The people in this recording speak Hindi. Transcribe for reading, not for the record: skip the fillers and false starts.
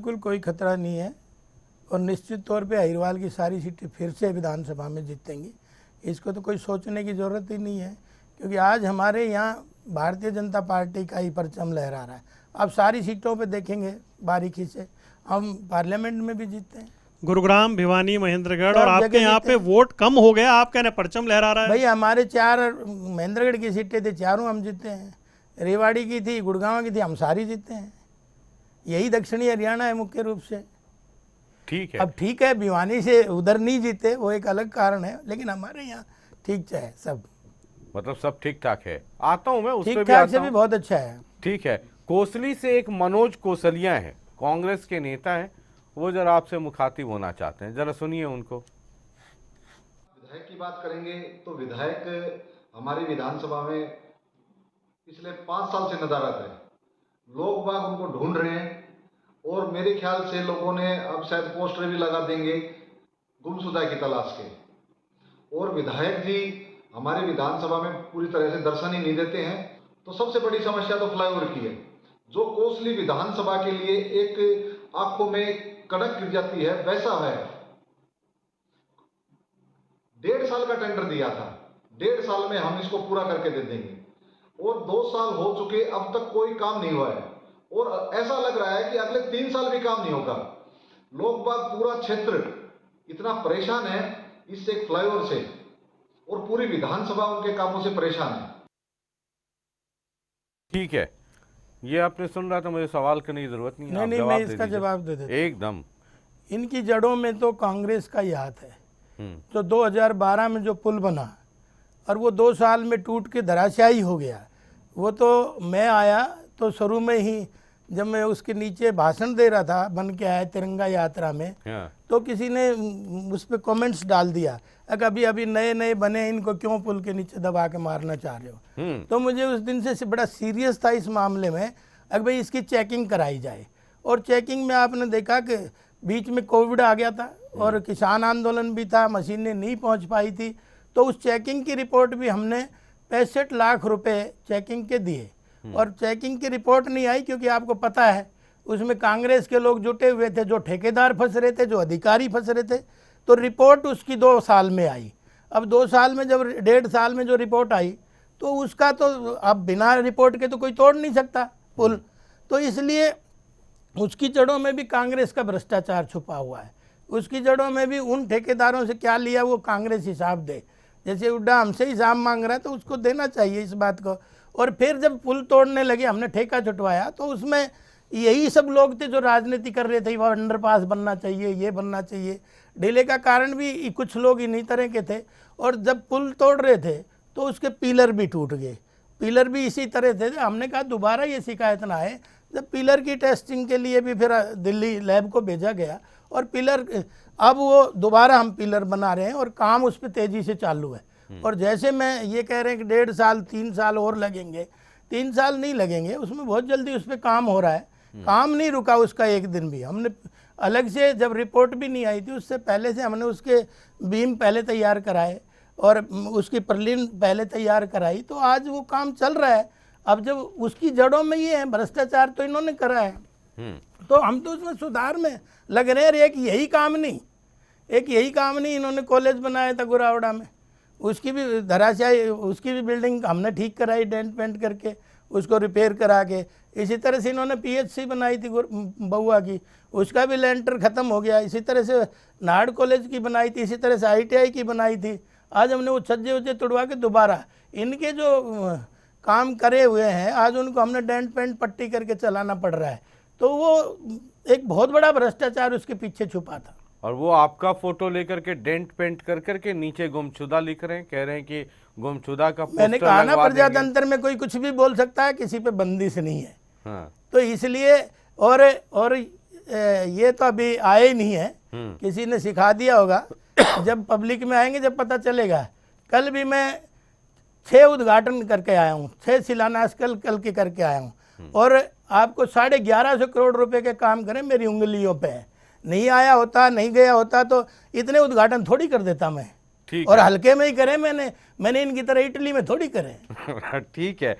बिल्कुल कोई खतरा नहीं है और निश्चित तौर पे अहिरवाल की सारी सीटें फिर से विधानसभा में जीतेंगी। इसको तो कोई सोचने की ज़रूरत ही नहीं है, क्योंकि आज हमारे यहाँ भारतीय जनता पार्टी का ही परचम लहरा रहा है। अब सारी सीटों पे देखेंगे बारीकी से, हम पार्लियामेंट में भी जीतते हैं। गुरुग्राम, भिवानी, महेंद्रगढ़ सब और आपके जगह यहाँ जीते पे हैं। वोट कम हो गया, आप कह रहे हैं परचम लहरा रहा है। भाई हमारे 4 महेंद्रगढ़ की सीटें थी, चारों हम जीते हैं। रेवाड़ी की थी, गुड़गांव की थी, हम सारी जीते हैं। यही दक्षिणी हरियाणा है मुख्य रूप से। ठीक है। अब ठीक है, भिवानी से उधर नहीं जीते, वो एक अलग कारण है, लेकिन हमारे यहाँ ठीक है सब। मतलब सब ठीक ठाक है। आता हूं मैं उस पे ठीक भी ठाक आता से भी हूं। बहुत अच्छा है। ठीक है। कोसली से एक मनोज कोसलिया है, कांग्रेस के नेता हैं, वो जरा आपसे मुखातिब होना चाहते हैं, जरा सुनिए उनको। विधायक की बात करेंगे तो विधायक हमारी विधानसभा में पिछले 5 साल से नदारद है। लोग बाग उनको ढूंढ रहे हैं और मेरे ख्याल से लोगों ने अब शायद पोस्टर भी लगा देंगे गुमशुदा की तलाश के। और विधायक जी हमारे विधानसभा में पूरी तरह से दर्शन ही नहीं देते हैं। तो सबसे बड़ी समस्या तो फ्लाईओवर की है, जो कोसली विधानसभा के लिए एक आंखों में कड़क गिर जाती है, वैसा है। 1.5 साल का टेंडर दिया था, 1.5 साल में हम इसको पूरा करके दे देंगे, और 2 साल हो चुके, अब तक कोई काम नहीं हुआ है। और ऐसा लग रहा है कि अगले 3 साल भी काम नहीं होगा। लोग बाग, पूरा क्षेत्र इतना परेशान है इससे, एक फ्लाईओवर से, और पूरी विधानसभा उनके कामों से परेशान है। ठीक है, ये आपने सुन रहा था, मुझे सवाल करने की जरूरत नहीं है। नहीं, मैं इसका जवाब दे देता हूं। एकदम। इनकी जड़ों में तो कांग्रेस का ही हाथ है। जो 2012 में जो पुल बना और वो 2 साल में टूट के धराशायी हो गया, वो तो मैं आया तो शुरू में ही जब मैं उसके नीचे भाषण दे रहा था, बन के आया तिरंगा यात्रा में, तो किसी ने उस पर कमेंट्स डाल दिया, अभी अभी नए नए बने, इनको क्यों पुल के नीचे दबा के मारना चाह रहे हो। तो मुझे उस दिन से बड़ा सीरियस था इस मामले में, अगर भाई इसकी चेकिंग कराई जाए। और चेकिंग में आपने देखा कि बीच में कोविड आ गया था और किसान आंदोलन भी था, मशीनें नहीं पहुंच पाई थी, तो उस चेकिंग की रिपोर्ट भी हमने 65 लाख रुपए चेकिंग के दिए, और चेकिंग की रिपोर्ट नहीं आई, क्योंकि आपको पता है उसमें कांग्रेस के लोग जुटे हुए थे, जो ठेकेदार फंस रहे थे, जो अधिकारी फंस रहे थे। तो रिपोर्ट उसकी 2 साल में आई। अब 2 साल में जब 1.5 साल में जो रिपोर्ट आई, तो उसका तो अब बिना रिपोर्ट के तो कोई तोड़ नहीं सकता पुल। तो इसलिए उसकी जड़ों में भी कांग्रेस का भ्रष्टाचार छुपा हुआ है। उसकी जड़ों में भी उन ठेकेदारों से क्या लिया वो कांग्रेस हिसाब दे। जैसे हुड्डा हमसे हिसाब मांग रहा है तो उसको देना चाहिए इस बात को। और फिर जब पुल तोड़ने लगे, हमने ठेका छुटवाया, तो उसमें यही सब लोग थे जो राजनीति कर रहे थे, वह अंडरपास बनना चाहिए, ये बनना चाहिए। डिले का कारण भी कुछ लोग इन्हीं तरह के थे। और जब पुल तोड़ रहे थे तो उसके पिलर भी टूट गए, पिलर भी इसी तरह थे। हमने कहा दोबारा ये शिकायत ना आए। जब पिलर की टेस्टिंग के लिए भी फिर दिल्ली लैब को भेजा गया, और पिलर अब वो दोबारा हम पिलर बना रहे हैं और काम उस पर तेज़ी से चालू है। और जैसे मैं ये कह रहे हैं कि 1.5 साल 3 साल और लगेंगे, 3 साल नहीं लगेंगे, उसमें बहुत जल्दी उस पर काम हो रहा है। काम नहीं रुका उसका एक दिन भी। हमने अलग से, जब रिपोर्ट भी नहीं आई थी उससे पहले से, हमने उसके बीम पहले तैयार कराए और उसकी पर्लिन पहले तैयार कराई, तो आज वो काम चल रहा है। अब जब उसकी जड़ों में ये है, भ्रष्टाचार तो इन्होंने करा है, तो हम तो उसमें सुधार में लग रहे हैं। एक यही काम नहीं, इन्होंने कॉलेज बनाया था गुरावड़ा में, उसकी भी धराशायी, उसकी भी बिल्डिंग हमने ठीक कराई, डेंट पेंट करके उसको रिपेयर करा के। इसी तरह से इन्होंने PHC बनाई थी बउआ की, उसका भी लेंटर ख़त्म हो गया। इसी तरह से नाड़ कॉलेज की बनाई थी, इसी तरह से ITI की बनाई थी। आज हमने वो छज्जे उज्जे तुड़वा के दोबारा इनके जो काम करे हुए हैं, आज उनको हमने डेंट पेंट पट्टी करके चलाना पड़ रहा है। तो वो एक बहुत बड़ा भ्रष्टाचार उसके पीछे छुपा था। और वो आपका फोटो लेकर के डेंट पेंट कर करके नीचे गुमशुदा लिख रहे हैं, कह रहे हैं कि गुमशुदा का पोस्टर मैंने कहा ना, लगवा प्रजातंत्र में कोई कुछ भी बोल सकता है, किसी पे बंदिश नहीं है। हाँ। तो इसलिए और ये तो अभी आए ही नहीं है, किसी ने सिखा दिया होगा। जब पब्लिक में आएंगे, जब पता चलेगा। कल भी मैं 6 उद्घाटन करके आया हूँ, 6 शिलान्यास कल के करके आया हूँ, और आपको 1150 करोड़ रुपए के काम करें मेरी उंगलियों पे है। नहीं आया होता, नहीं गया होता तो इतने उद्घाटन थोड़ी कर देता मैं। और हल्के में ही करे मैंने इनकी तरह इटली में थोड़ी करे। ठीक है।